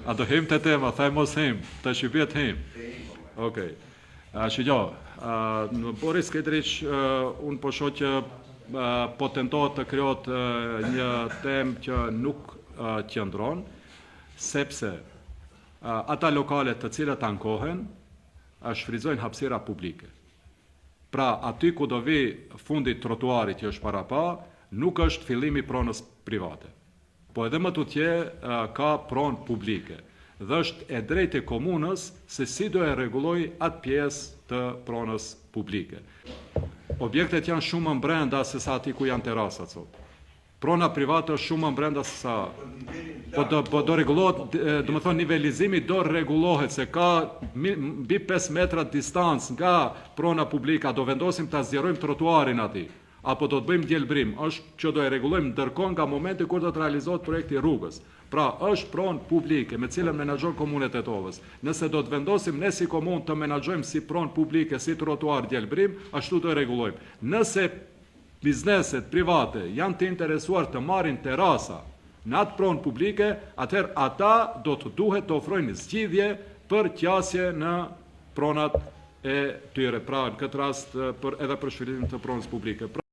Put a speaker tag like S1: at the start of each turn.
S1: A do him të tema, thaj mos him, të shqipjet him. Okej. Shqyjo, në Boris Kedriq, unë po shoh që po tentohet të krijohet një temë që nuk qëndron, sepse ata lokale të cilat ankohen, shfrytëzojnë hapësira publike. Pra, aty ku do vi fundi trotuarit që është para pa, nuk është fillimi pronës private. Po edhe më tutje ka pronë publike. Dhe është e drejtë e komunës se si do e rregulloj atë pjesë të pronës publike. Objektet janë shumë më brenda se sa aty ku janë terasat sot. Prona private është shumë më brenda se sa. Po do rregullohet, do të thonë nivelizimi do rregullohet se ka mbi 5 metra distancë nga prona publike, do vendosim ta zgjerojmë trotuarin aty, apo do të bëjmë gjelbrim, është që do e rregullojmë ndërkohë nga momenti kur do të realizohet projekti i rrugës. Pra, është pronë publike me cilën menaxhon Komuna e Tetovës. Nëse do të vendosim ne si komunë të menaxhojmë si pronë publike, si trotuar gjelbrim, ashtu do e rregullojmë. Nëse bizneset private janë të interesuar të marrin terasa në atë pronë publike, atëherë ata do të duhet të ofrojnë zgjidhje për qasje në pronat e tyre. Pra, në këtë rast edhe për shfrytëzimin të pronës publike.